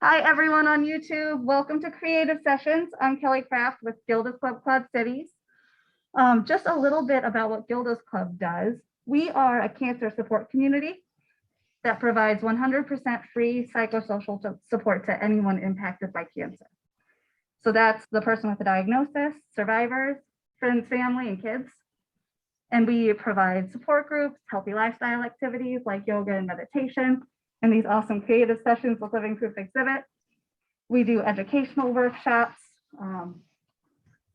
Hi, everyone on YouTube. Welcome to Creative Sessions. I'm Kelly Craft with Gilda's Club Quad Cities. Just a little bit about what Gilda's Club does. We are a cancer support community that provides 100% free psychosocial support to anyone impacted by cancer. So that's the person with a diagnosis, survivors, friends, family, and kids. And we provide support groups, healthy lifestyle activities like yoga and meditation, and these awesome creative sessions with Living Proof Exhibit. We do educational workshops,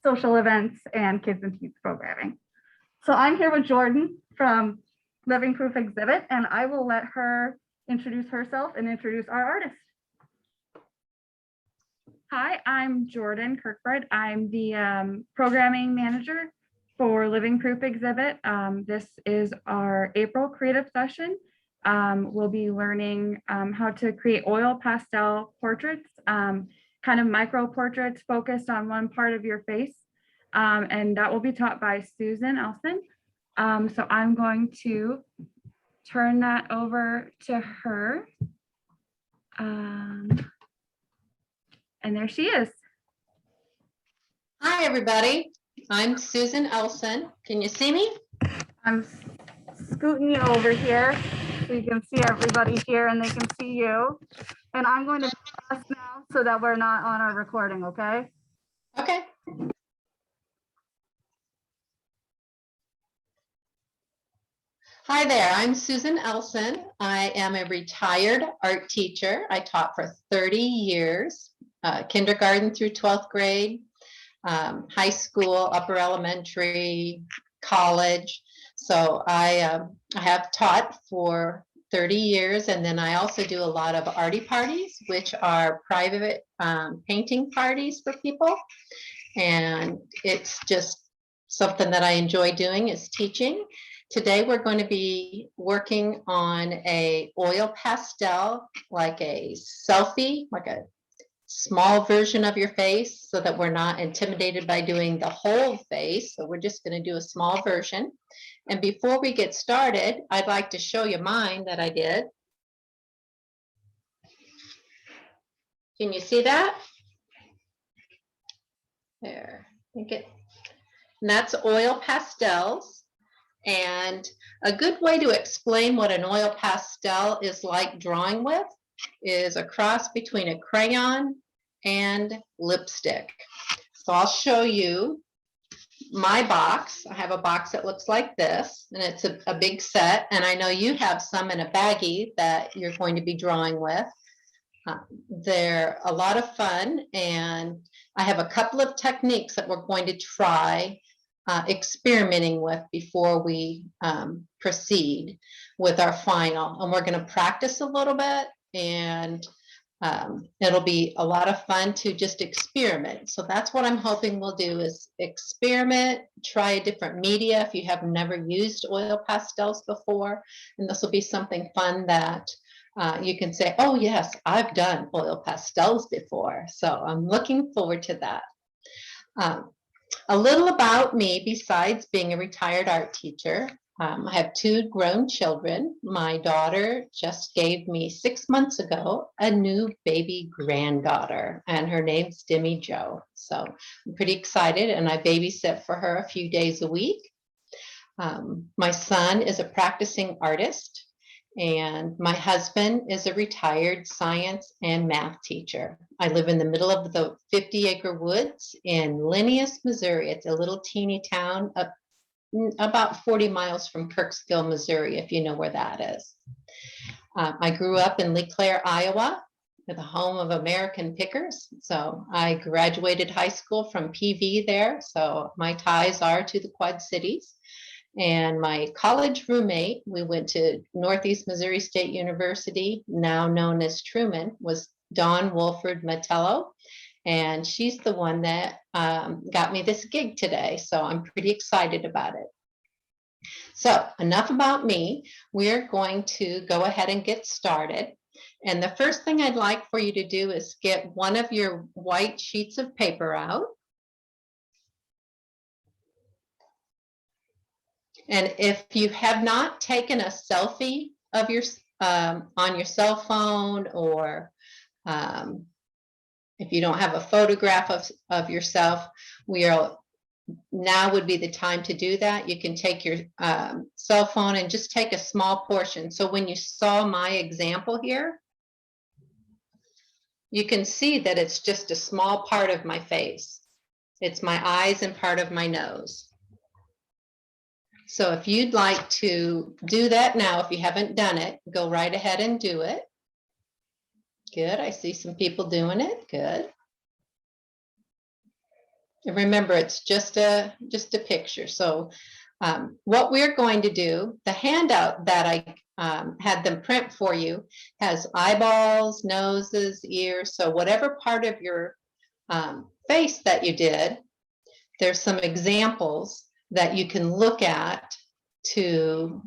social events, and kids and teens programming. So I'm here with Jordan from Living Proof Exhibit, and I will let her introduce herself and introduce our artist. Hi, I'm Jordan Kirkbride. I'm the programming manager for Living Proof Exhibit. This is our April creative session. We'll be learning how to create oil pastel portraits, kind of micro portraits focused on one part of your face. And that will be taught by Susan Elson. So I'm going to turn that over to her. And there she is. Hi, everybody. I'm Susan Elson. Can you see me? I'm scooting you over here so you can see everybody here and they can see you. And I'm going to pause now so that we're not on our recording, okay? Okay. Hi there, I'm Susan Elson. I am a retired art teacher. I taught for 30 years, kindergarten through 12th grade, high school, upper elementary, college. So I have taught for 30 years, and then I also do a lot of arty parties, which are private painting parties for people. And it's just something that I enjoy doing is teaching. Today we're going to be working on a oil pastel, like a selfie, like a small version of your face, so that we're not intimidated by doing the whole face. So we're just going to do a small version. And before we get started, I'd like to show you mine that I did. Can you see that? There, and that's oil pastels. And a good way to explain what an oil pastel is like drawing with is a cross between a crayon and lipstick. So I'll show you my box. I have a box that looks like this, and it's a big set. And I know you have some in a baggie that you're going to be drawing with. They're a lot of fun, and I have a couple of techniques that we're going to try experimenting with before we proceed with our final. And we're going to practice a little bit, and it'll be a lot of fun to just experiment. So that's what I'm hoping we'll do, is experiment, try a different media if you have never used oil pastels before. And this will be something fun that you can say, oh yes, I've done oil pastels before. So I'm looking forward to that. A little about me besides being a retired art teacher. I have two grown children. My daughter just gave me 6 months ago a new baby granddaughter, and her name's Demi Jo. So I'm pretty excited, and I babysit for her a few days a week. My son is a practicing artist, and my husband is a retired science and math teacher. I live in the middle of the 50-acre woods in Linneus, Missouri. It's a little teeny town up about 40 miles from Kirksville, Missouri, if you know where that is. I grew up in LeClaire, Iowa, the home of American pickers. So I graduated high school from PV there. So my ties are to the Quad Cities. And my college roommate, we went to Northeast Missouri State University, now known as Truman, was Dawn Wolford Metello. And she's the one that got me this gig today. So I'm pretty excited about it. So enough about me. We're going to go ahead and get started. And the first thing I'd like for you to do is get one of your white sheets of paper out. And if you have not taken a selfie of your on your cell phone or If you don't have a photograph of yourself, now would be the time to do that. You can take your cell phone and just take a small portion. So when you saw my example here, you can see that it's just a small part of my face. It's my eyes and part of my nose. So if you'd like to do that now, if you haven't done it, go right ahead and do it. Good, I see some people doing it, good. And remember, it's just a picture. So what we're going to do, the handout that I had them print for you has eyeballs, noses, ears. So whatever part of your face that you did, there's some examples that you can look at to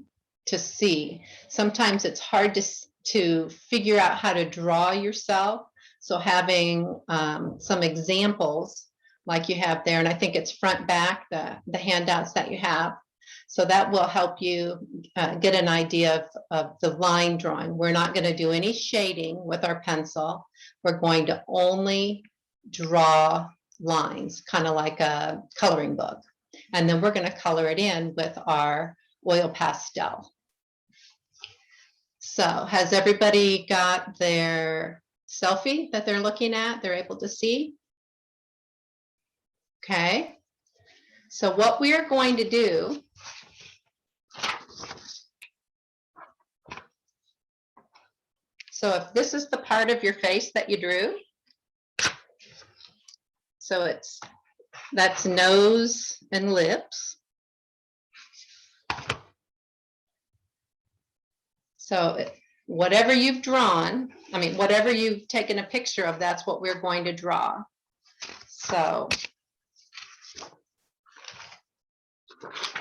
see. Sometimes it's hard to figure out how to draw yourself. So having some examples like you have there, and I think it's front back, the handouts that you have. So that will help you get an idea of the line drawing. We're not going to do any shading with our pencil. We're going to only draw lines, kind of like a coloring book. And then we're going to color it in with our oil pastel. So has everybody got their selfie that they're looking at, they're able to see? Okay. So what we are going to do so if this is the part of your face that you drew, so that's nose and lips. So whatever you've drawn, I mean, whatever you've taken a picture of, that's what we're going to draw. So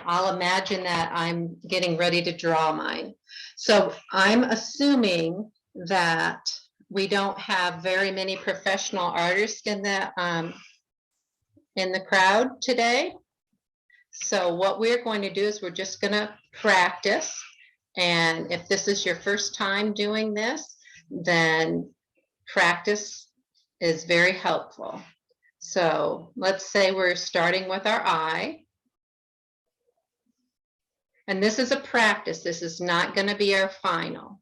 I'll imagine that I'm getting ready to draw mine. So I'm assuming that we don't have very many professional artists in the crowd today. So what we're going to do is we're just going to practice. And if this is your first time doing this, then practice is very helpful. So let's say we're starting with our eye. And this is a practice. This is not going to be our final.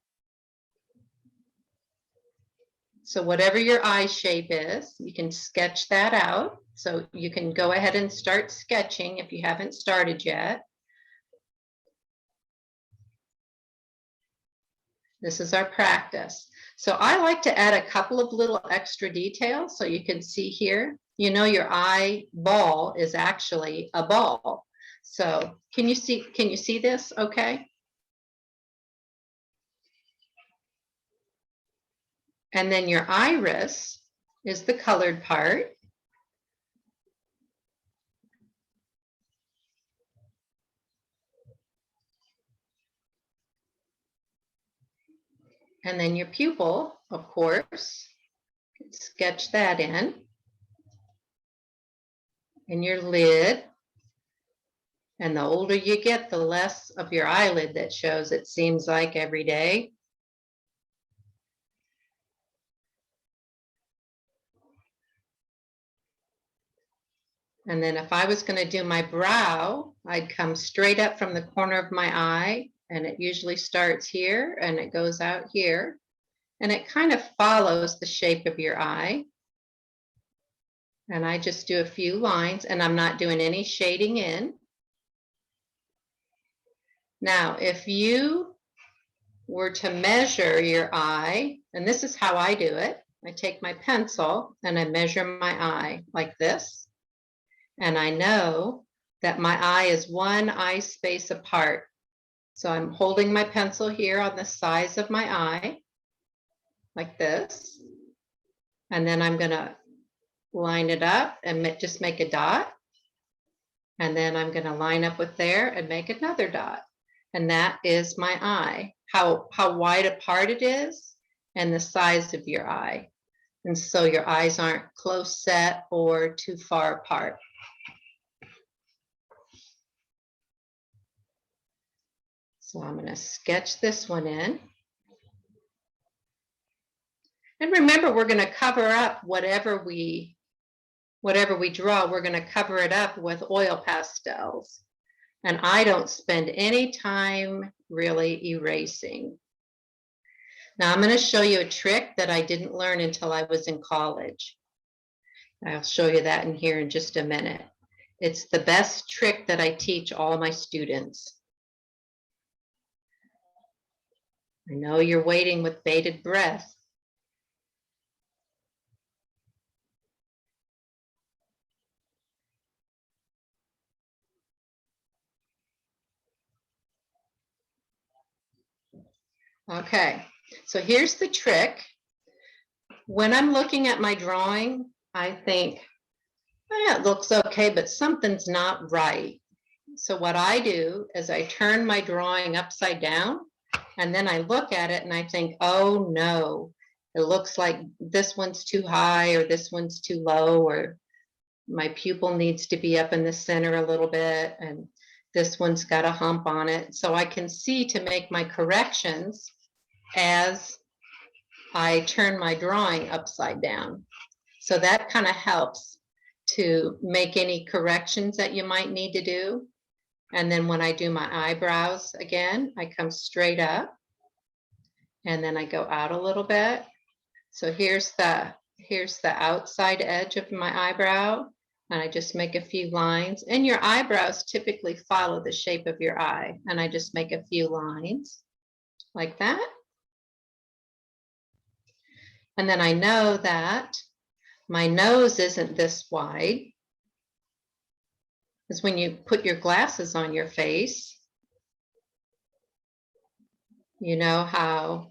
So whatever your eye shape is, you can sketch that out. So you can go ahead and start sketching if you haven't started yet. This is our practice. So I like to add a couple of little extra details. So you can see here, you know, your eyeball is actually a ball. So can you see this okay? And then your iris is the colored part. And then your pupil, of course, sketch that in. And your lid. And the older you get, the less of your eyelid that shows, it seems like, every day. And then if I was going to do my brow, I'd come straight up from the corner of my eye, and it usually starts here and it goes out here. And it kind of follows the shape of your eye. And I just do a few lines, and I'm not doing any shading in. Now, if you were to measure your eye, and this is how I do it, I take my pencil and I measure my eye like this. And I know that my eye is one eye space apart. So I'm holding my pencil here on the size of my eye, like this. And then I'm going to line it up and just make a dot. And then I'm going to line up with there and make another dot. And that is my eye, how wide apart it is and the size of your eye. And so your eyes aren't close set or too far apart. So I'm going to sketch this one in. And remember, we're going to cover up whatever we draw, we're going to cover it up with oil pastels. And I don't spend any time really erasing. Now I'm going to show you a trick that I didn't learn until I was in college. I'll show you that in here in just a minute. It's the best trick that I teach all my students. I know you're waiting with bated breath. Okay, so here's the trick. When I'm looking at my drawing, I think, yeah, it looks okay, but something's not right. So what I do is I turn my drawing upside down, and then I look at it and I think, oh no, it looks like this one's too high or this one's too low, or my pupil needs to be up in the center a little bit, and this one's got a hump on it. So I can see to make my corrections as I turn my drawing upside down. So that kind of helps to make any corrections that you might need to do. And then when I do my eyebrows again, I come straight up and then I go out a little bit. So here's the outside edge of my eyebrow, and I just make a few lines. And your eyebrows typically follow the shape of your eye, and I just make a few lines like that. And then I know that my nose isn't this wide, because when you put your glasses on your face, you know how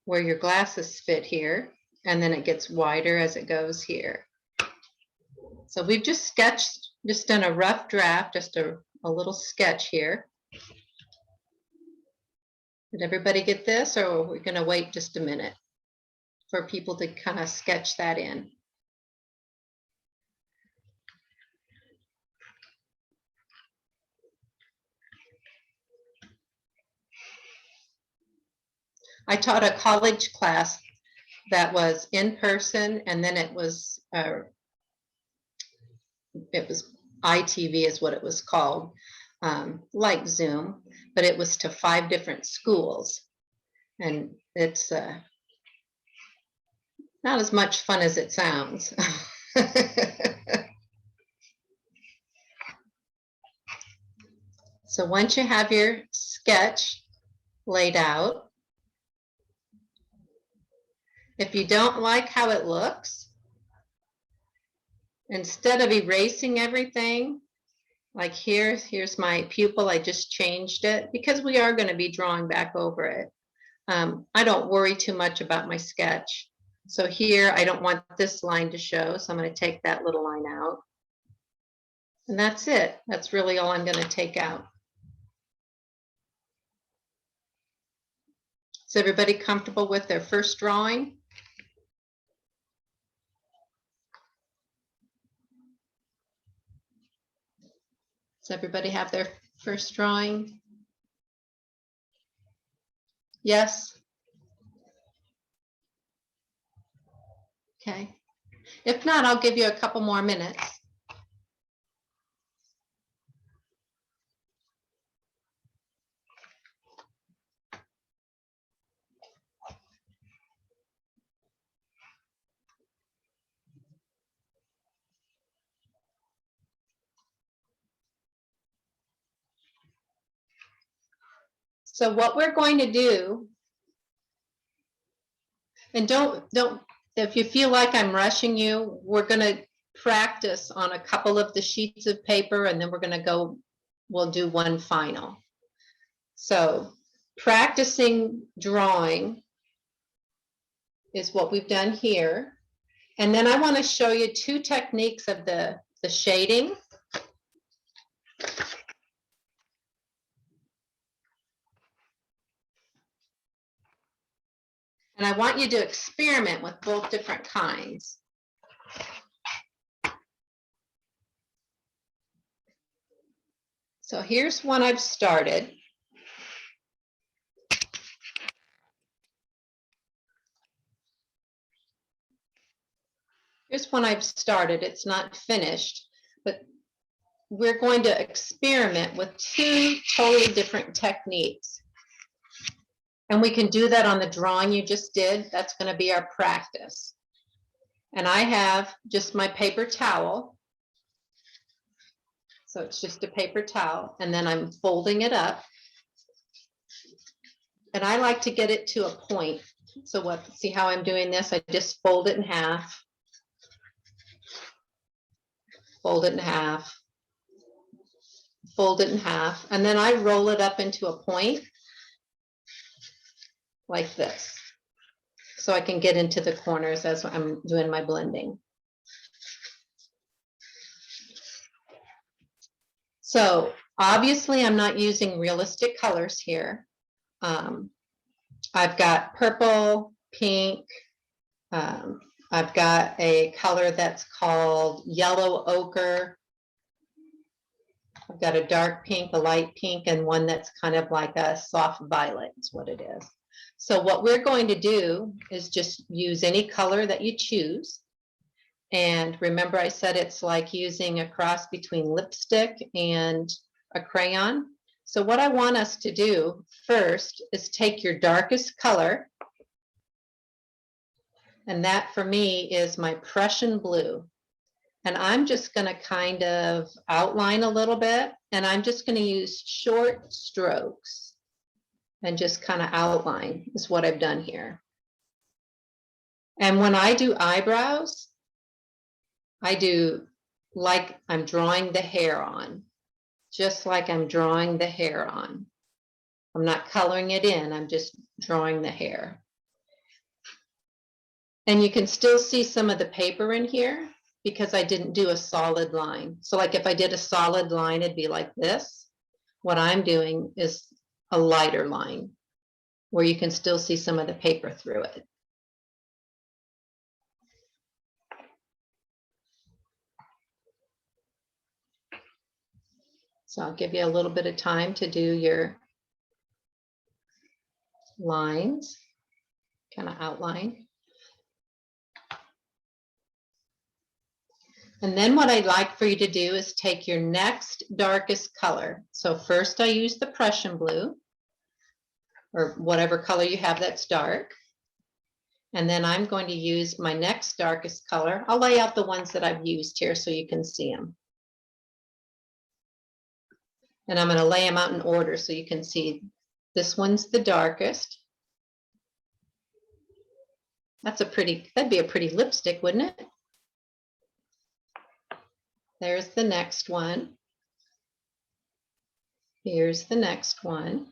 where your glasses fit here, and then it gets wider as it goes here. So we've just sketched, just done a rough draft, just a little sketch here. Did everybody get this, or are we going to wait just a minute for people to kind of sketch that in? I taught a college class that was in person, and then it was ITV is what it was called, like Zoom, but it was to 5 different schools, and it's not as much fun as it sounds. So once you have your sketch laid out, if you don't like how it looks, instead of erasing everything, like here's my pupil, I just changed it because we are going to be drawing back over it. I don't worry too much about my sketch. So here, I don't want this line to show, so I'm going to take that little line out. And that's it. That's really all I'm going to take out. Is everybody comfortable with their first drawing? Does everybody have their first drawing? Yes? Okay. If not, I'll give you a couple more minutes. So what we're going to do, and don't, if you feel like I'm rushing you, we're going to practice on a couple of the sheets of paper, and then we're going to go, we'll do one final. So practicing drawing is what we've done here. And then I want to show you 2 techniques of the shading. And I want you to experiment with both different kinds. So here's one I've started. Here's one I've started. It's not finished, but we're going to experiment with 2 totally different techniques. And we can do that on the drawing you just did. That's going to be our practice. And I have just my paper towel. So it's just a paper towel, and then I'm folding it up. And I like to get it to a point. So see how I'm doing this? I just fold it in half. Fold it in half. Fold it in half. And then I roll it up into a point like this. So I can get into the corners as I'm doing my blending. So obviously I'm not using realistic colors here. I've got purple, pink. I've got a color that's called yellow ochre. I've got a dark pink, a light pink, and one that's kind of like a soft violet is what it is. So what we're going to do is just use any color that you choose. And remember I said it's like using a cross between lipstick and a crayon. So what I want us to do first is take your darkest color. And that for me is my Prussian blue. And I'm just going to kind of outline a little bit. And I'm just going to use short strokes and just kind of outline is what I've done here. And when I do eyebrows, I do like I'm drawing the hair on, just like I'm drawing the hair on. I'm not coloring it in, I'm just drawing the hair. And you can still see some of the paper in here because I didn't do a solid line. So like if I did a solid line, it'd be like this. What I'm doing is a lighter line where you can still see some of the paper through it. So I'll give you a little bit of time to do your lines, kind of outline. And then what I'd like for you to do is take your next darkest color. So first I use the Prussian blue, or whatever color you have that's dark. And then I'm going to use my next darkest color. I'll lay out the ones that I've used here so you can see them. And I'm going to lay them out in order so you can see this one's the darkest. That'd be a pretty lipstick, wouldn't it? There's the next one. Here's the next one.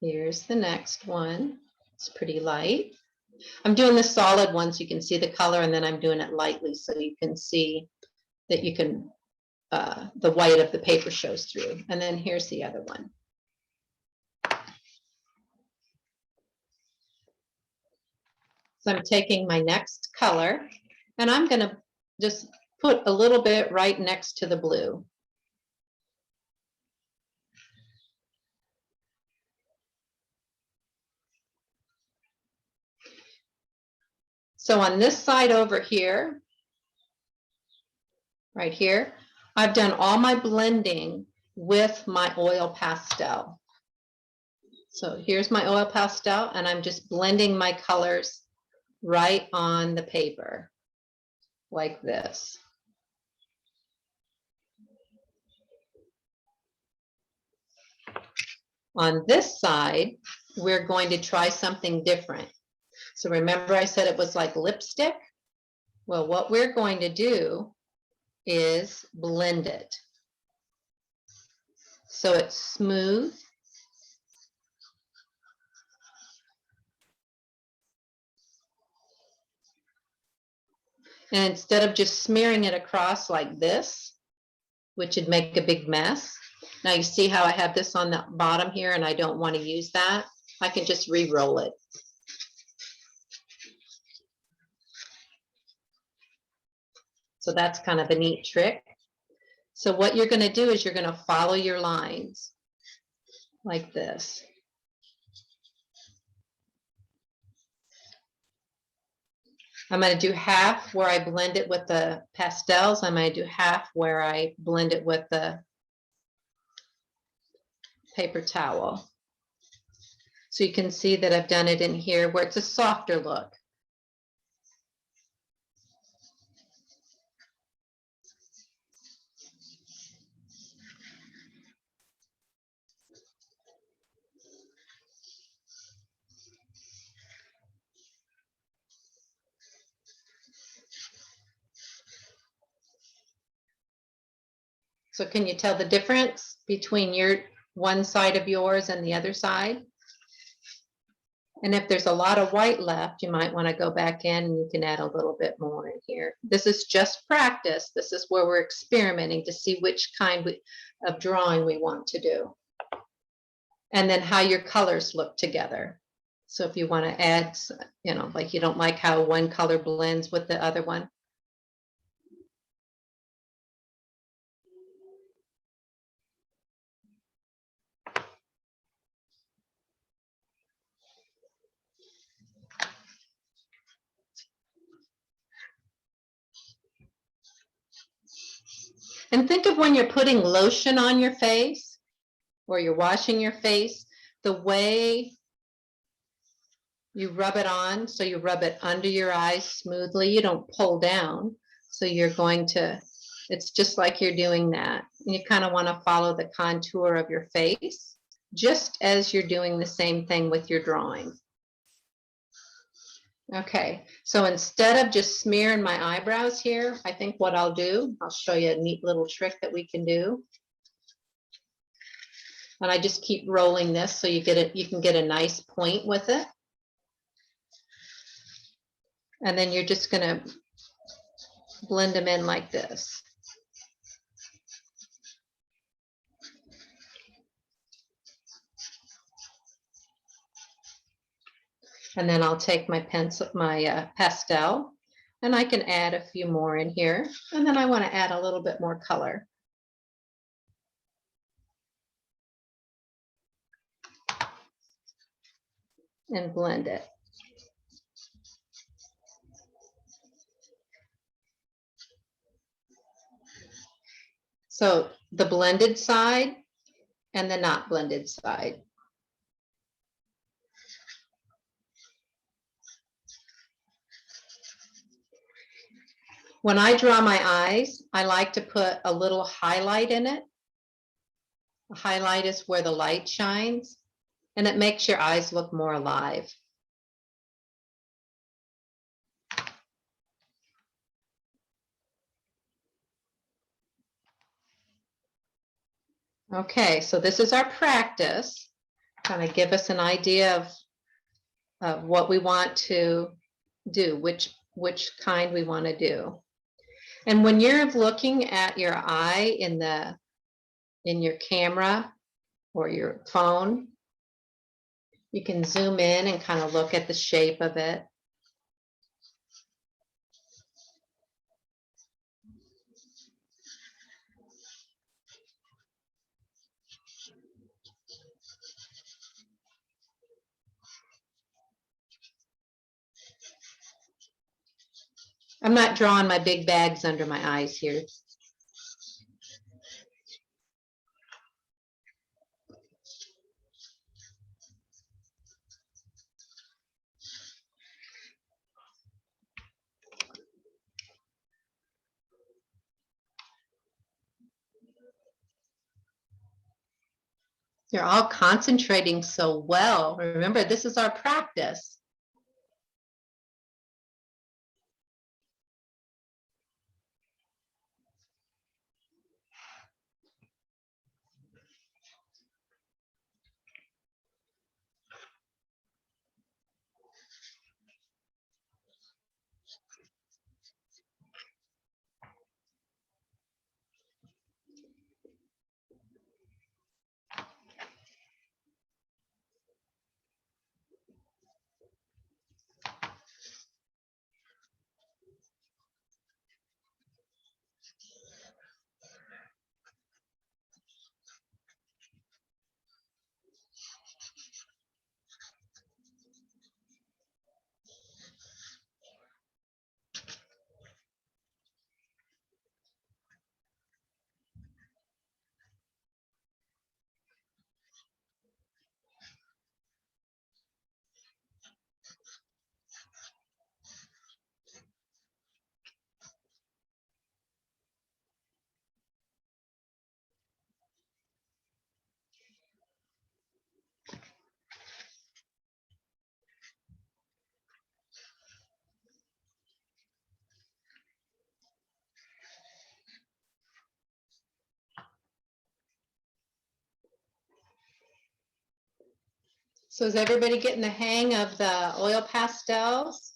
Here's the next one. It's pretty light. I'm doing the solid one so you can see the color, and then I'm doing it lightly so you can see that you can, the white of the paper shows through. And then here's the other one. So I'm taking my next color and I'm going to just put a little bit right next to the blue. So on this side over here, right here, I've done all my blending with my oil pastel. So here's my oil pastel, and I'm just blending my colors right on the paper, like this. On this side, we're going to try something different. So remember I said it was like lipstick? Well, what we're going to do is blend it. So it's smooth. And instead of just smearing it across like this, which would make a big mess. Now you see how I have this on the bottom here and I don't want to use that. I can just re-roll it. So that's kind of a neat trick. So what you're going to do is you're going to follow your lines like this. I'm going to do half where I blend it with the pastels. I'm going to do half where I blend it with the paper towel. So you can see that I've done it in here where it's a softer look. So can you tell the difference between your one side of yours and the other side? And if there's a lot of white left, you might want to go back in and you can add a little bit more in here. This is just practice. This is where we're experimenting to see which kind of drawing we want to do. And then how your colors look together. So if you want to add, you know, like you don't like how one color blends with the other one. And think of when you're putting lotion on your face or you're washing your face, the way you rub it on, so you rub it under your eyes smoothly, you don't pull down. So you're going to, it's just like you're doing that. And you kind of want to follow the contour of your face, just as you're doing the same thing with your drawing. Okay, so instead of just smearing my eyebrows here, I think what I'll do, I'll show you a neat little trick that we can do. And I just keep rolling this so you get it, you can get a nice point with it. And then you're just going to blend them in like this. And then I'll take my pencil, my pastel, and I can add a few more in here. And then I want to add a little bit more color. And blend it. So the blended side and the not blended side. When I draw my eyes, I like to put a little highlight in it. A highlight is where the light shines, and it makes your eyes look more alive. Okay, so this is our practice. Kind of give us an idea of what we want to do, which kind we want to do. And when you're looking at your eye in your camera or your phone, you can zoom in and kind of look at the shape of it. I'm not drawing my big bags under my eyes here. You're all concentrating so well. Remember, this is our practice. So is everybody getting the hang of the oil pastels?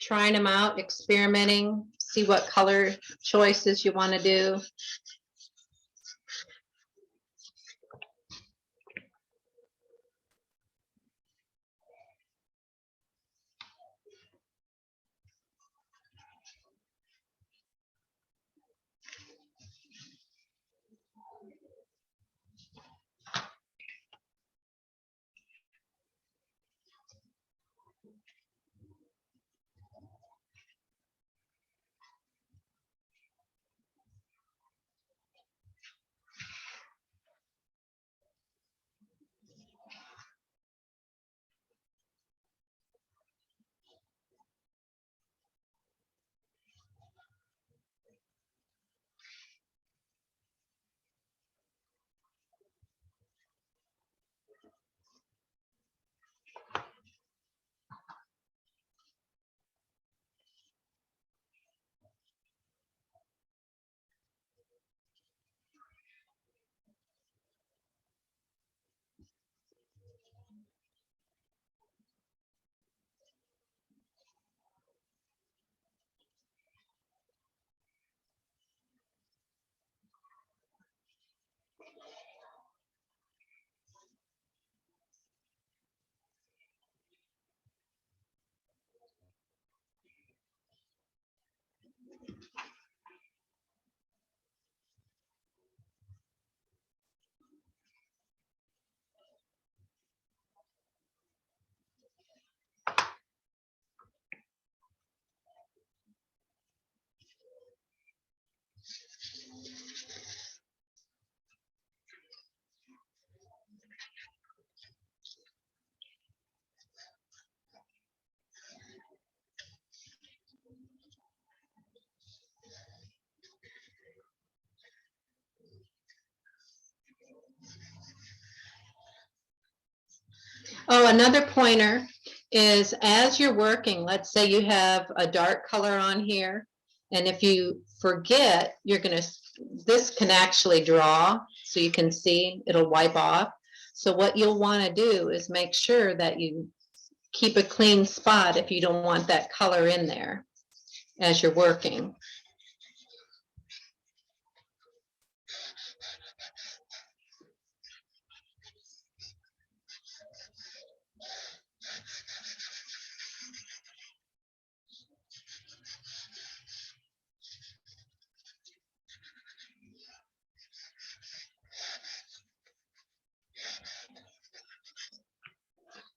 Trying them out, experimenting, see what color choices you want to do. Oh, another pointer is as you're working, let's say you have a dark color on here, and if you forget, this can actually draw, so you can see it'll wipe off. So what you'll want to do is make sure that you keep a clean spot if you don't want that color in there as you're working.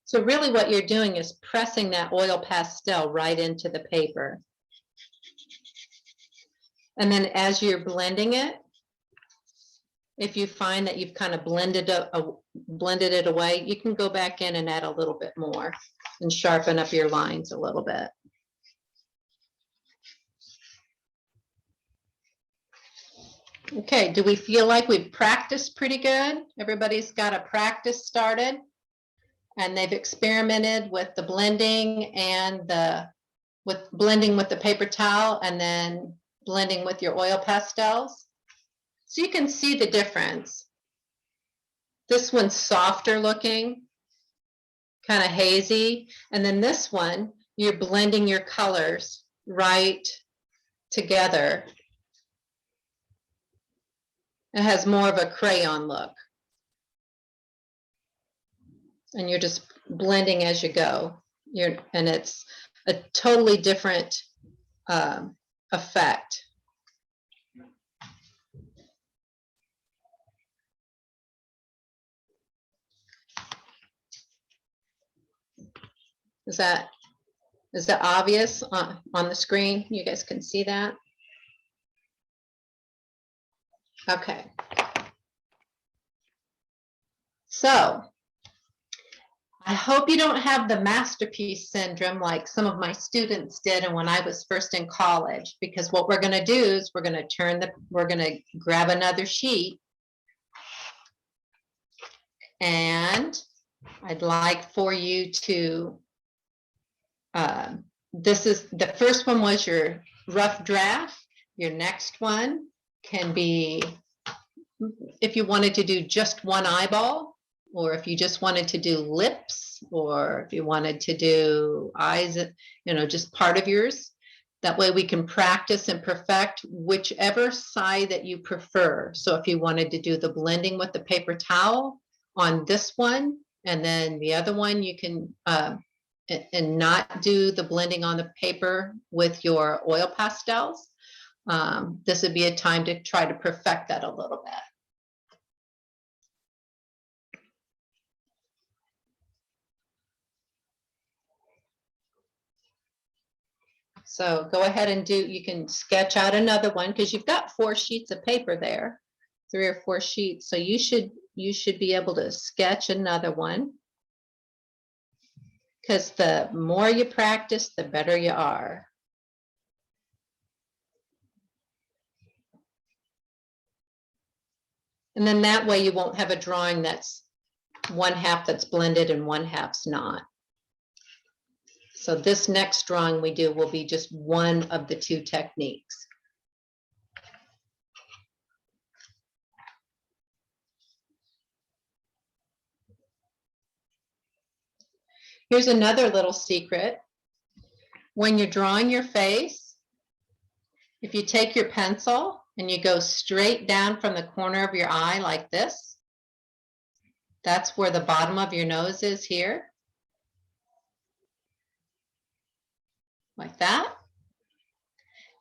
So really what you're doing is pressing that oil pastel right into the paper. And then as you're blending it, if you find that you've kind of blended it away, you can go back in and add a little bit more and sharpen up your lines a little bit. Okay, do we feel like we've practiced pretty good? Everybody's got a practice started and they've experimented with the blending and blending with the paper towel and then blending with your oil pastels. So you can see the difference. This one's softer looking, kind of hazy. And then this one, you're blending your colors right together. It has more of a crayon look. And you're just blending as you go. And it's a totally different effect. Is that obvious on the screen? You guys can see that? Okay. So I hope you don't have the masterpiece syndrome like some of my students did and when I was first in college, because what we're going to do is we're going to grab another sheet, and I'd like for you to this is the first one was your rough draft. Your next one can be, if you wanted to do just one eyeball or if you just wanted to do lips, or if you wanted to do eyes, you know, just part of yours. That way we can practice and perfect whichever side that you prefer. So if you wanted to do the blending with the paper towel on this one, and then the other one you can, and not do the blending on the paper with your oil pastels, this would be a time to try to perfect that a little bit. So go ahead and you can sketch out another one because you've got 4 sheets of paper there, 3 or 4 sheets. So you should be able to sketch another one, because the more you practice, the better you are. And then that way you won't have a drawing that's 1/2 that's blended and 1/2's not. So this next drawing we do will be just one of the 2 techniques. Here's another little secret. When you're drawing your face, if you take your pencil and you go straight down from the corner of your eye like this, that's where the bottom of your nose is here. Like that.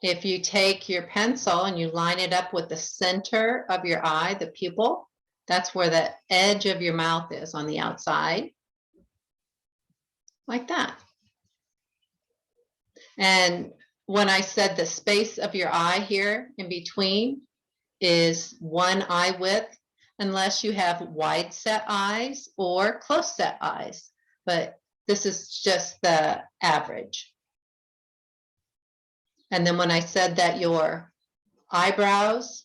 If you take your pencil and you line it up with the center of your eye, the pupil, that's where the edge of your mouth is on the outside. Like that. And when I said the space of your eye here in between is 1 eye width, unless you have wide set eyes or close set eyes, but this is just the average. And then when I said that your eyebrows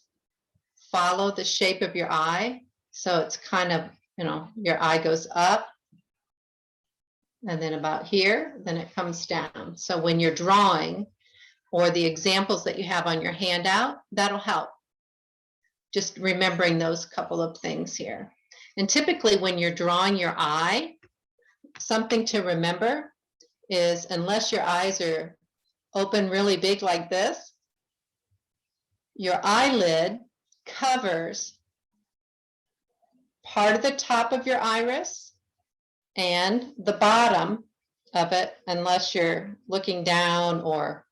follow the shape of your eye, so it's kind of, you know, your eye goes up and then about here, then it comes down. So when you're drawing, or the examples that you have on your handout, that'll help. Just remembering those couple of things here. And typically when you're drawing your eye, something to remember is, unless your eyes are open really big like this, your eyelid covers part of the top of your iris and the bottom of it, unless you're looking down or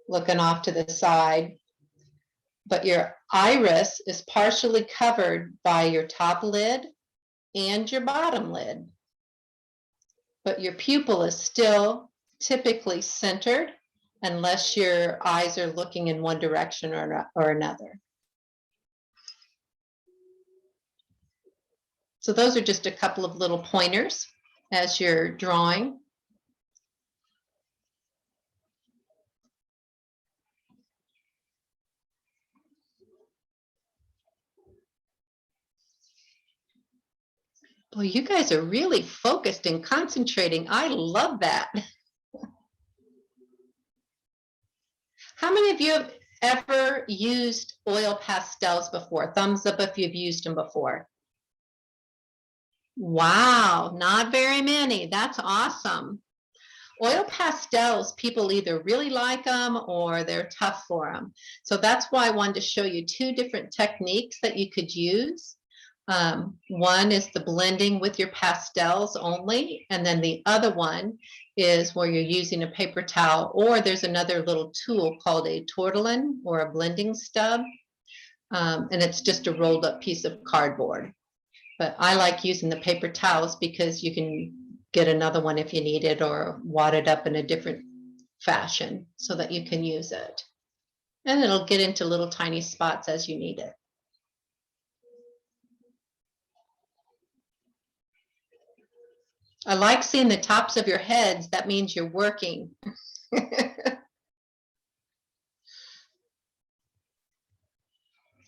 looking off to the side. But your iris is partially covered by your top lid and your bottom lid. But your pupil is still typically centered, unless your eyes are looking in one direction or another. So those are just a couple of little pointers as you're drawing. Well, you guys are really focused and concentrating. I love that. How many of you have ever used oil pastels before? Thumbs up if you've used them before. Wow, not very many. That's awesome. Oil pastels, people either really like them or they're tough for them. So that's why I wanted to show you 2 different techniques that you could use. One is the blending with your pastels only, and then the other one is where you're using a paper towel, or there's another little tool called a tortillon or a blending stub, and it's just a rolled up piece of cardboard. But I like using the paper towels because you can get another one if you need it, or wad it up in a different fashion so that you can use it. And it'll get into little tiny spots as you need it. I like seeing the tops of your heads. That means you're working.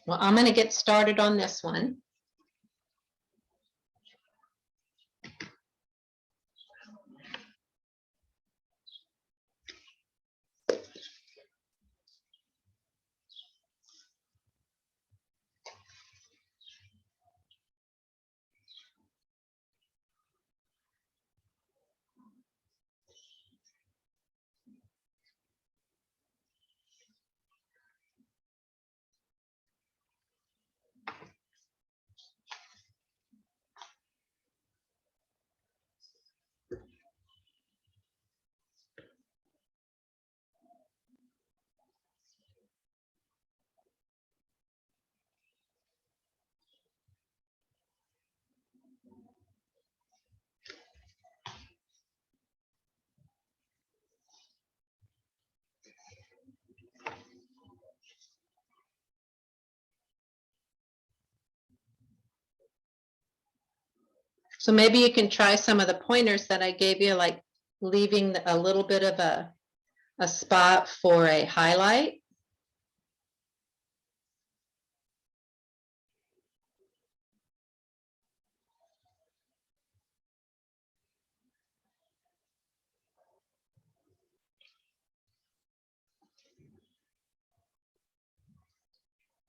Well, I'm going to get started on this one. So maybe you can try some of the pointers that I gave you, like leaving a little bit of a spot for a highlight.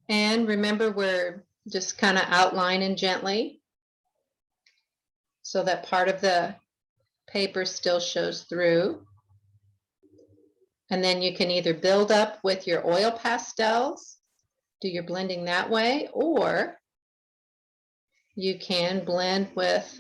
And remember, we're just kind of outlining gently so that part of the paper still shows through. And then you can either build up with your oil pastels, do your blending that way, or you can blend with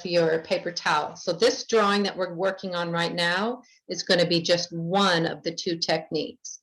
your paper towel. So this drawing that we're working on right now is going to be just one of the two techniques.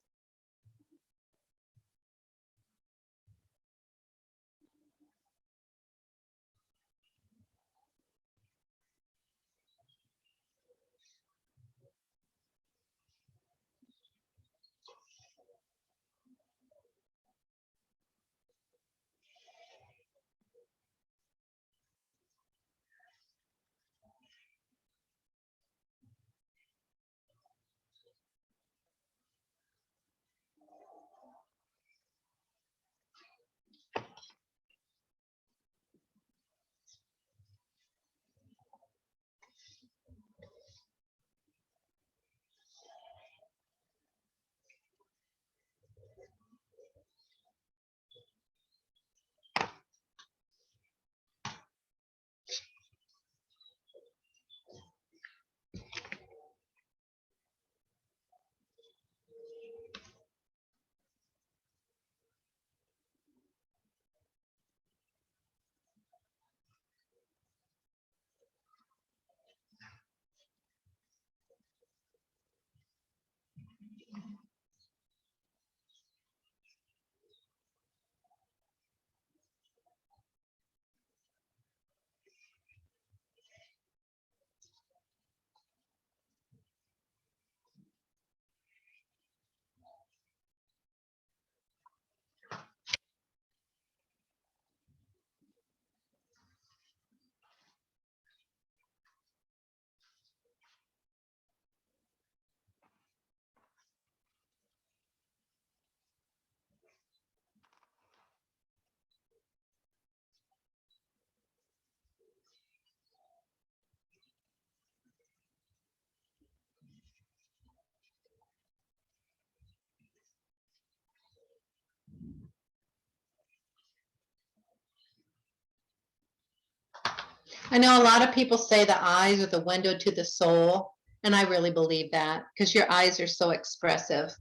I know a lot of people say the eyes are the window to the soul, and I really believe that because your eyes are so expressive.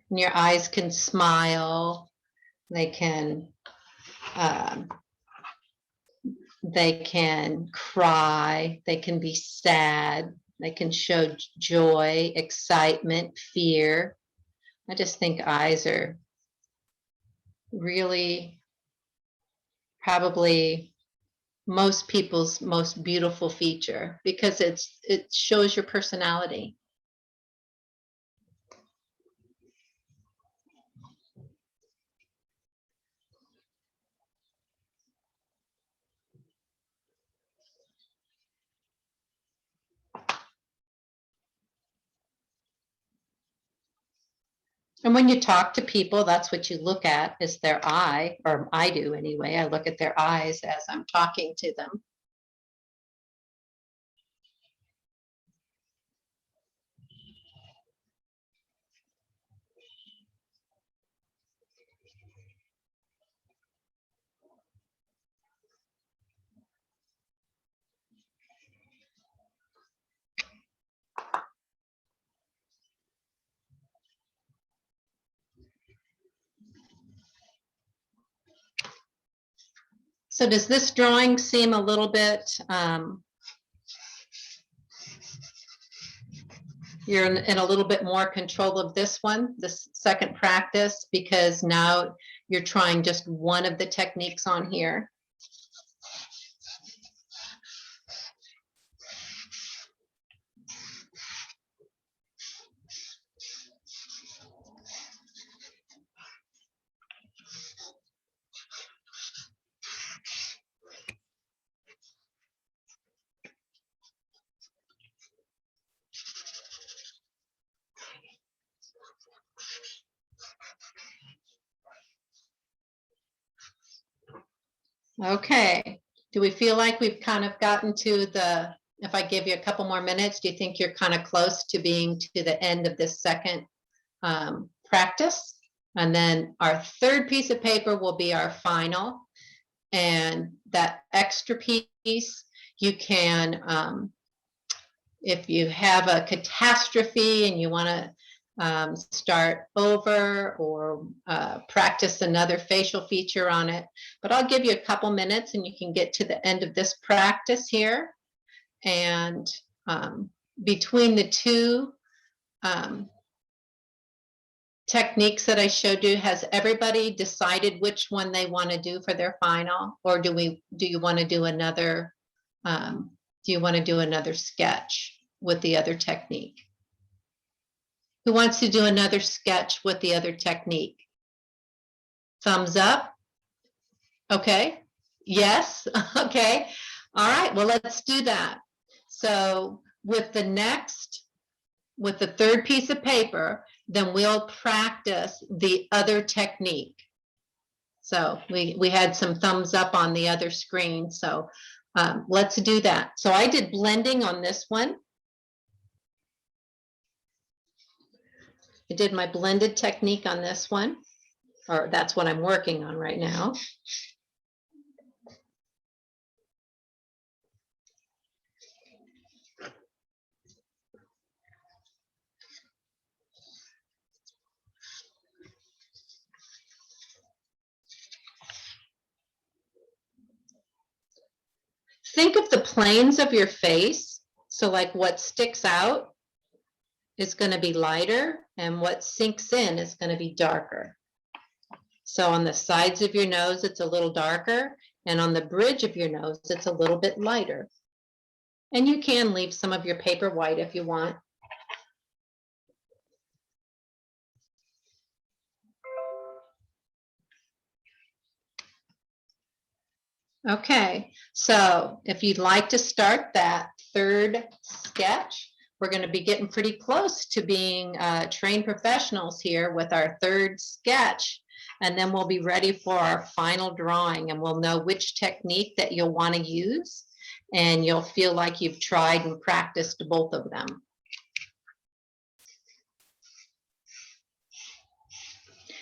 And your eyes can smile, um, they can cry, they can be sad, they can show joy, excitement, fear. I just think eyes are really probably most people's most beautiful feature because it shows your personality. And when you talk to people, that's what you look at is their eye, or I do anyway. I look at their eyes as I'm talking to them. So does this drawing seem a little bit, you're in a little bit more control of this one, this second practice, because now you're trying just one of the techniques on here? Okay. Do we feel like we've kind of gotten to the, if I give you a couple more minutes, do you think you're kind of close to being to the end of this second practice? And then our third piece of paper will be our final. And that extra piece, you can, if you have a catastrophe and you want to start over or practice another facial feature on it. But I'll give you a couple minutes and you can get to the end of this practice here. And between the two techniques that I showed you, has everybody decided which one they want to do for their final? Or do you want to do another, sketch with the other technique? Who wants to do another sketch with the other technique? Thumbs up. Okay. Yes. Okay. All right. Well, let's do that. So with the third piece of paper, then we'll practice the other technique. So we had some thumbs up on the other screen. So let's do that. So I did blending on this one. I did my blended technique on this one, or that's what I'm working on right now. Think of the planes of your face. So like what sticks out is going to be lighter and what sinks in is going to be darker. So on the sides of your nose, it's a little darker, and on the bridge of your nose, it's a little bit lighter. And you can leave some of your paper white if you want. Okay, so if you'd like to start that third sketch, we're going to be getting pretty close to being trained professionals here with our third sketch. And then we'll be ready for our final drawing, and we'll know which technique that you'll want to use. And you'll feel like you've tried and practiced both of them.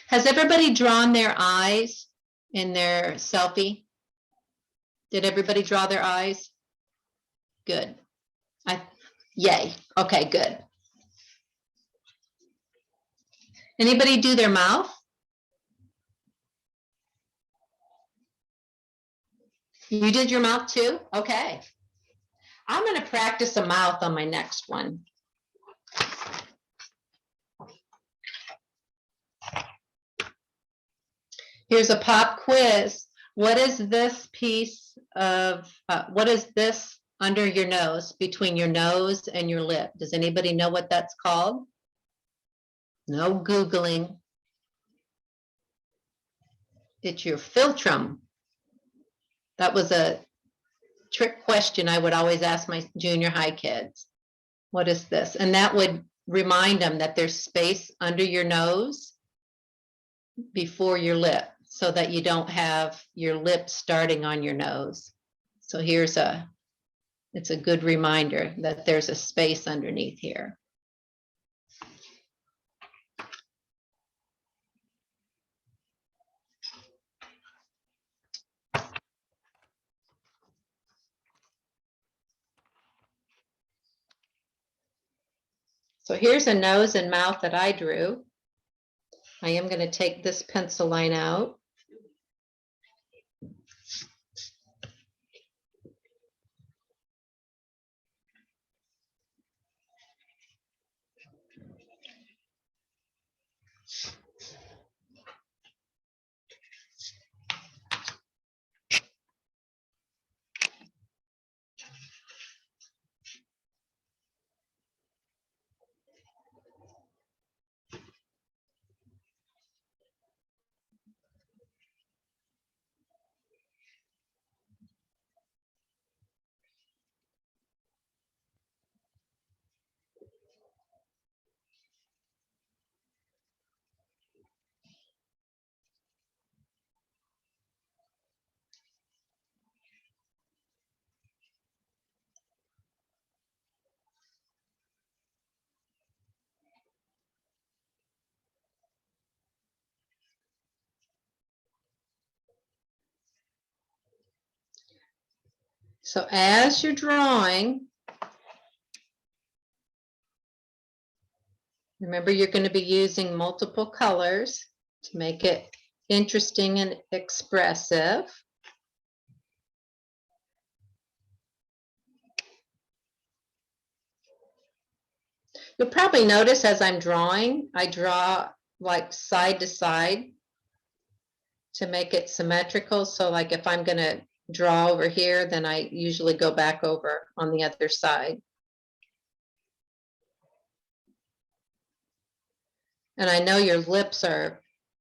Has everybody drawn their eyes in their selfie? Did everybody draw their eyes? Good. Yay. Okay, good. Anybody do their mouth? You did your mouth too? Okay. I'm going to practice a mouth on my next one. Here's a pop quiz. What is this piece of, what is this under your nose, between your nose and your lip? Does anybody know what that's called? No Googling. It's your philtrum. That was a trick question I would always ask my junior high kids. What is this? And that would remind them that there's space under your nose before your lip, so that you don't have your lip starting on your nose. So it's a good reminder that there's a space underneath here. So here's a nose and mouth that I drew. I am going to take this pencil line out. So as you're drawing, remember you're going to be using multiple colors to make it interesting and expressive. You'll probably notice as I'm drawing, I draw like side to side to make it symmetrical. So like if I'm going to draw over here, then I usually go back over on the other side. And I know your lips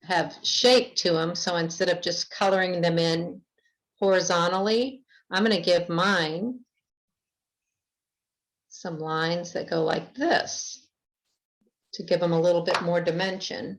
have shape to them. So instead of just coloring them in horizontally, I'm going to give mine some lines that go like this to give them a little bit more dimension.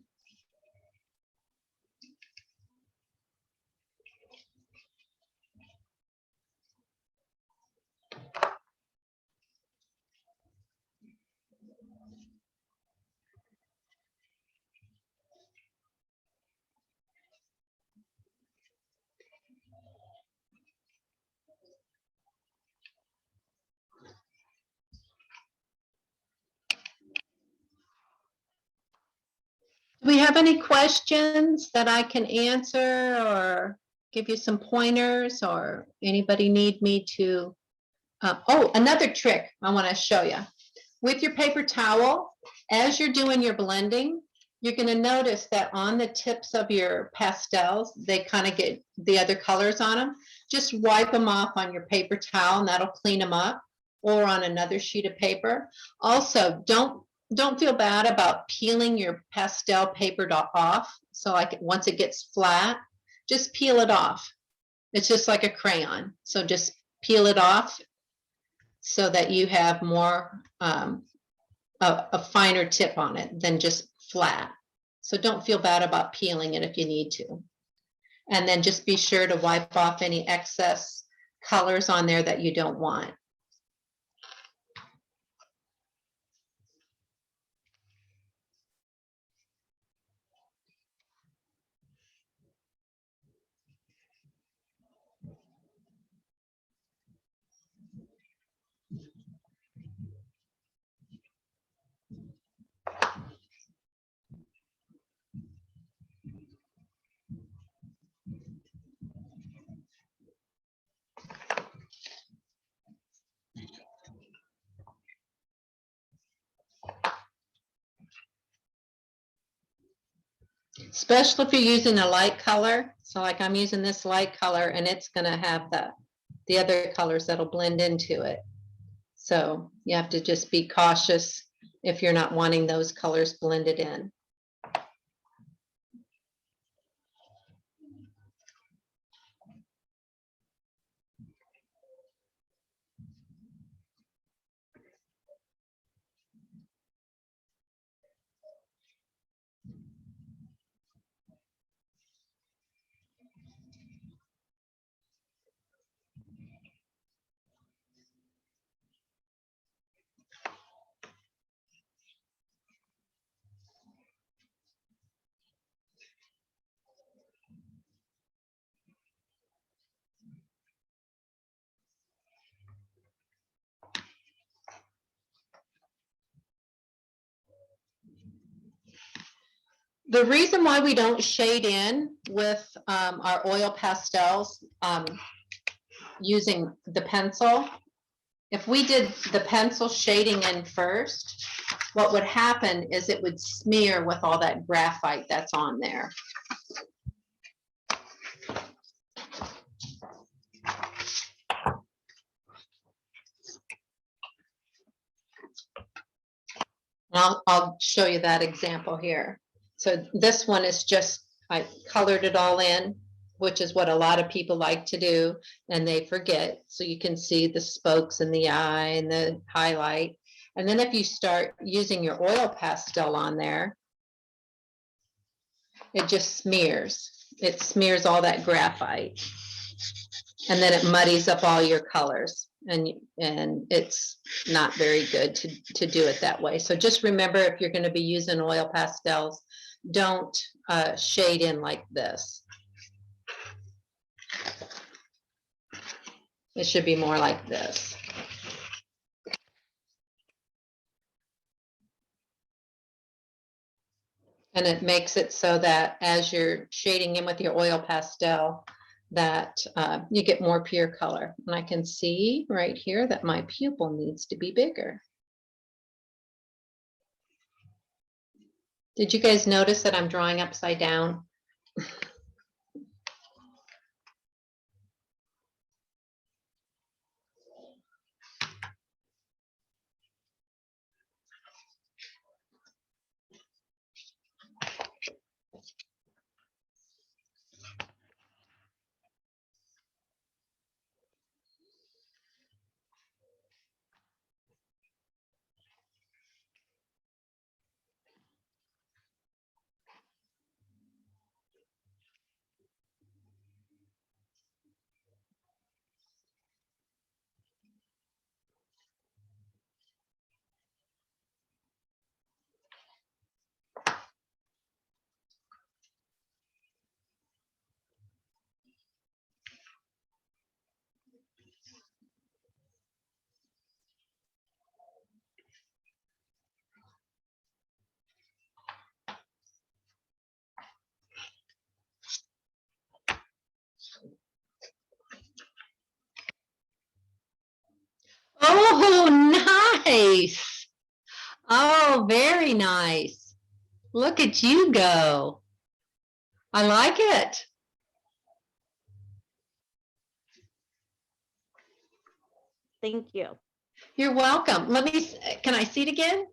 Do we have any questions that I can answer or give you some pointers, or anybody need me to? Oh, another trick I want to show you. With your paper towel, as you're doing your blending, you're going to notice that on the tips of your pastels, they kind of get the other colors on them. Just wipe them off on your paper towel and that'll clean them up, or on another sheet of paper. Also, don't feel bad about peeling your pastel paper off. So like once it gets flat, just peel it off. It's just like a crayon. So just peel it off so that you have more, a finer tip on it than just flat. So don't feel bad about peeling it if you need to. And then just be sure to wipe off any excess colors on there that you don't want. Especially if you're using a light color. So like I'm using this light color and it's going to have the other colors that'll blend into it. So you have to just be cautious if you're not wanting those colors blended in. The reason why we don't shade in with our oil pastels using the pencil, if we did the pencil shading in first, what would happen is it would smear with all that graphite that's on there. I'll show you that example here. So this one is just, I colored it all in, which is what a lot of people like to do, and they forget. So you can see the spokes in the eye and the highlight. And then if you start using your oil pastel on there, it just smears. It smears all that graphite. And then it muddies up all your colors. And it's not very good to do it that way. So just remember, if you're going to be using oil pastels, don't shade in like this. It should be more like this. And it makes it so that as you're shading in with your oil pastel, that you get more pure color. And I can see right here that my pupil needs to be bigger. Did you guys notice that I'm drawing upside down? Oh, nice. Oh, very nice. Look at you go. I like it. Thank you. You're welcome. Can I see it again?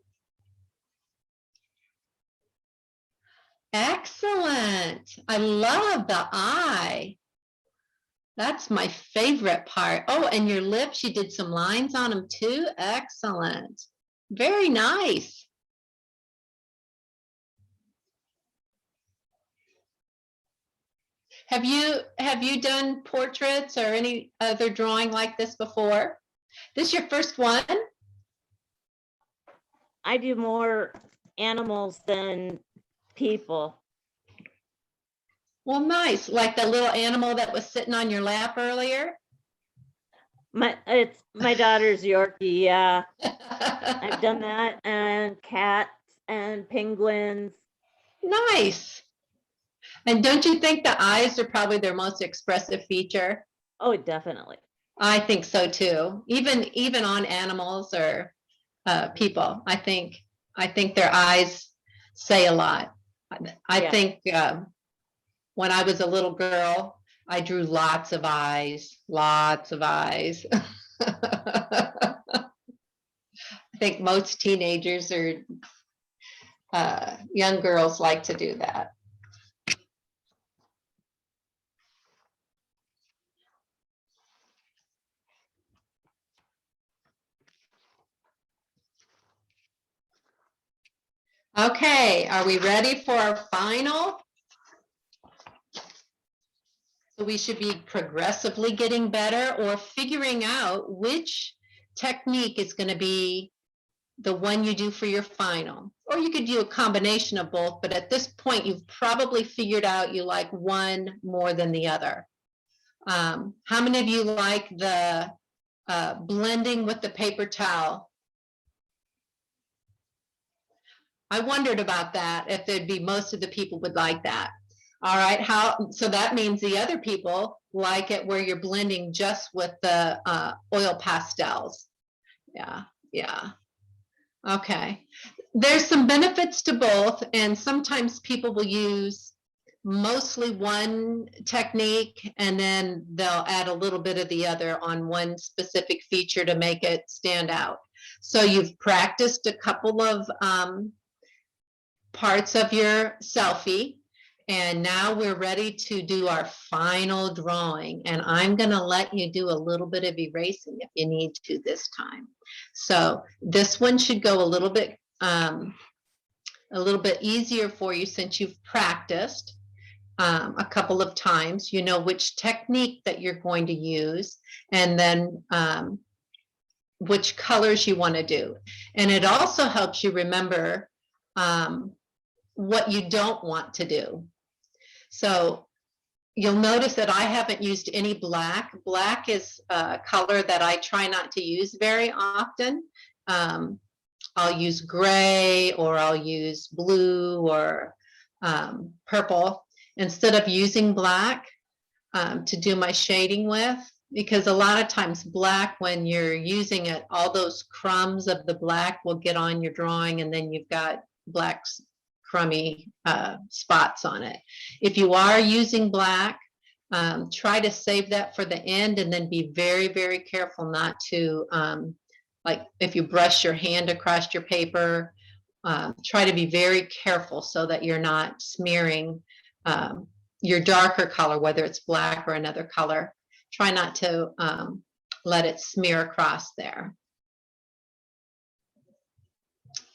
Excellent. I love the eye. That's my favorite part. Oh, and your lips, you did some lines on them too. Excellent. Very nice. Have you done portraits or any other drawing like this before? This your first one? I do more animals than people. Well, nice. Like the little animal that was sitting on your lap earlier? It's my daughter's Yorkie. Yeah, I've done that, and cats and penguins. Nice. And don't you think the eyes are probably their most expressive feature? Oh, definitely. I think so too. Even on animals or people, I think their eyes say a lot. I Yeah. think when I was a little girl, I drew lots of eyes, lots of eyes. I think most teenagers or young girls like to do that. Okay, are we ready for our final? So we should be progressively getting better or figuring out which technique is going to be the one you do for your final. Or you could do a combination of both, but at this point, you've probably figured out you like one more than the other. How many of you like the blending with the paper towel? I wondered about that, if there'd be most of the people would like that. All right, so that means the other people like it where you're blending just with the oil pastels. Yeah, yeah. Okay. There's some benefits to both, and sometimes people will use mostly one technique and then they'll add a little bit of the other on one specific feature to make it stand out. So you've practiced a couple of parts of your selfie, and now we're ready to do our final drawing, and I'm going to let you do a little bit of erasing if you need to this time. So this one should go a little bit easier for you since you've practiced a couple of times. You know which technique that you're going to use, and then which colors you want to do. And it also helps you remember what you don't want to do. So you'll notice that I haven't used any black. Black is a color that I try not to use very often. I'll use gray, or I'll use blue, or purple instead of using black to do my shading with, because a lot of times black, when you're using it, all those crumbs of the black will get on your drawing, and then you've got black crummy spots on it. If you are using black, try to save that for the end, and then be very, very careful not to, like if you brush your hand across your paper, try to be very careful so that you're not smearing your darker color, whether it's black or another color. Try not to let it smear across there.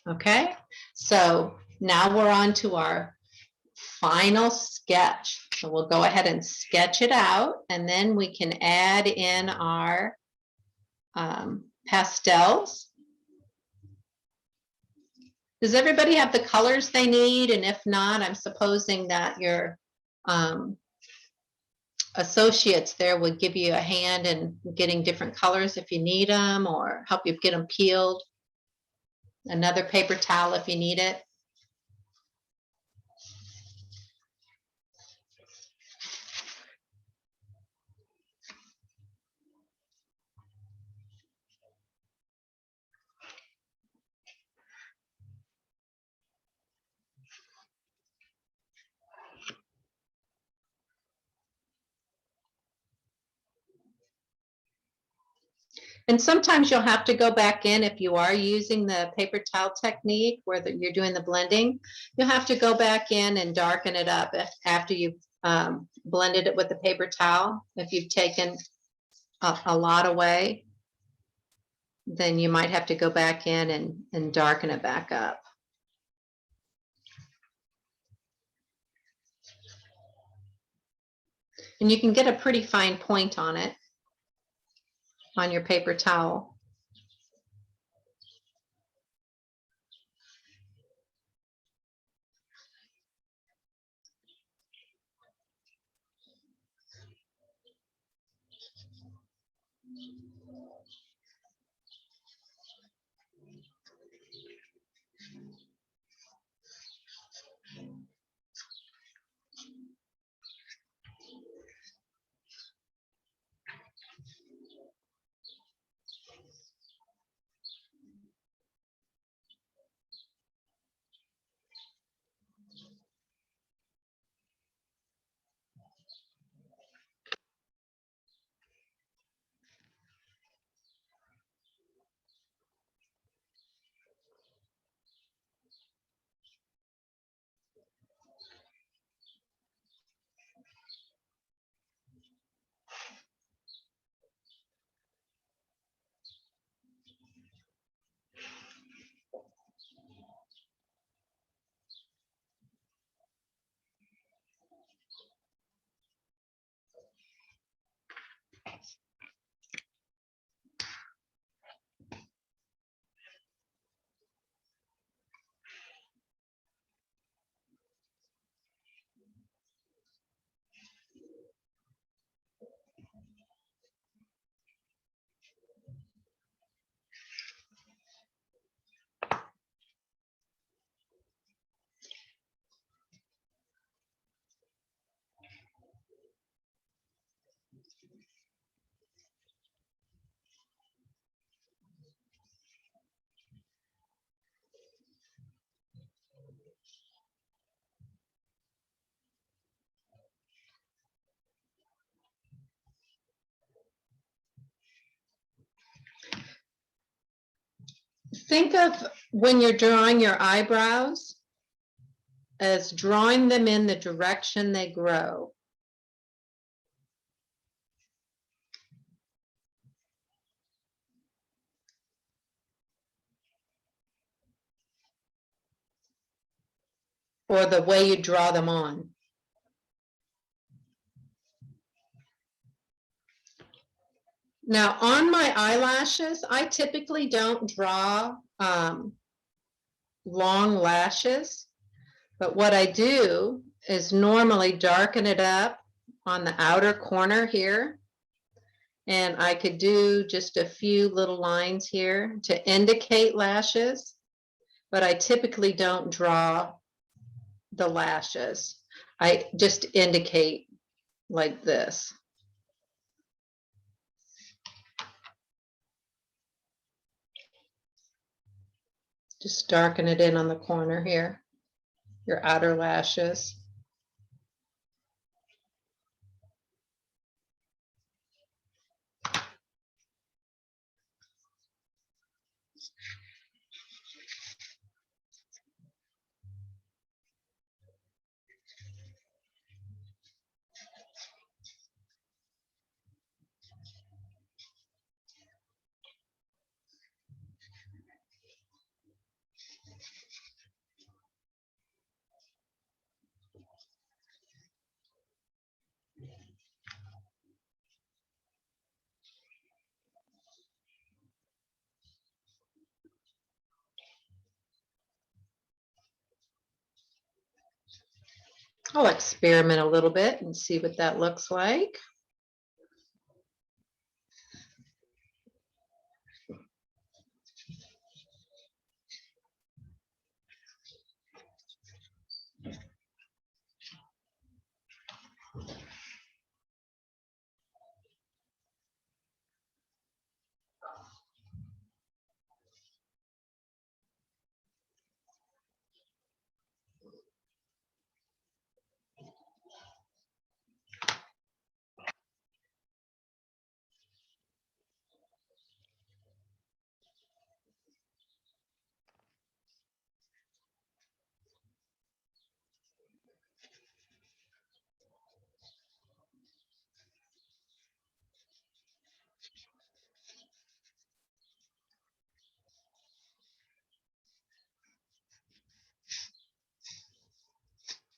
Okay, so now we're on to our final sketch. So we'll go ahead and sketch it out, and then we can add in our pastels. Does everybody have the colors they need? And if not, I'm supposing that your associates there would give you a hand in getting different colors if you need them, or help you get them peeled. Another paper towel if you need it. And sometimes you'll have to go back in, if you are using the paper towel technique where you're doing the blending, you'll have to go back in and darken it up after you've blended it with the paper towel. If you've taken a lot away, then you might have to go back in and darken it back up. And you can get a pretty fine point on it, on your paper towel. Think of when you're drawing your eyebrows as drawing them in the direction they grow. Or the way you draw them on. Now on my eyelashes, I typically don't draw long lashes, but what I do is normally darken it up on the outer corner here. And I could do just a few little lines here to indicate lashes, but I typically don't draw the lashes. I just indicate like this. Just darken it in on the corner here, your outer lashes. I'll experiment a little bit and see what that looks like.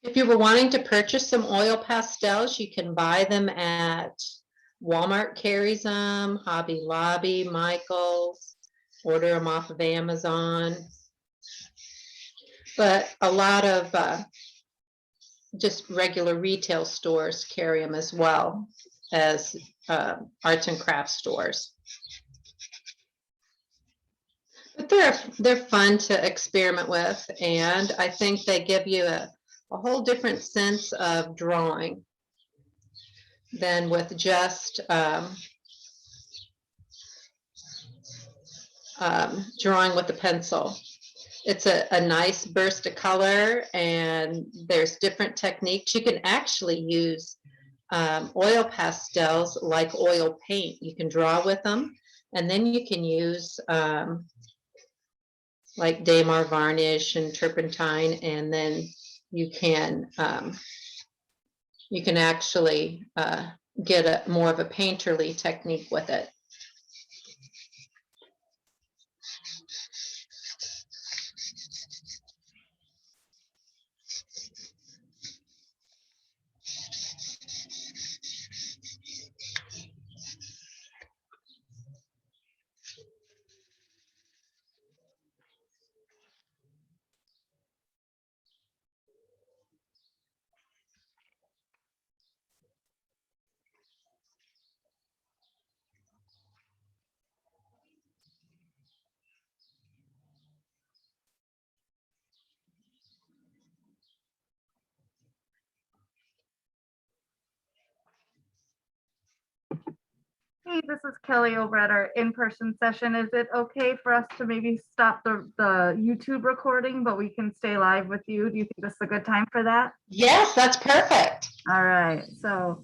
If you were wanting to purchase some oil pastels, you can buy them at Walmart carries them, Hobby Lobby, Michael's, order them off of Amazon. But a lot of just regular retail stores carry them as well as arts and crafts stores. But they're fun to experiment with, and I think they give you a whole different sense of drawing than with just drawing with a pencil. It's a nice burst of color, and there's different techniques. You can actually use oil pastels like oil paint. You can draw with them, and then you can use like Damar varnish and turpentine, and then you can actually get more of a painterly technique with it. Hey, this is Kelly over at our in-person session. Is it okay for us to maybe stop the YouTube recording, but we can stay live with you? Do you think this is a good time for that? Yes, that's perfect. All right, so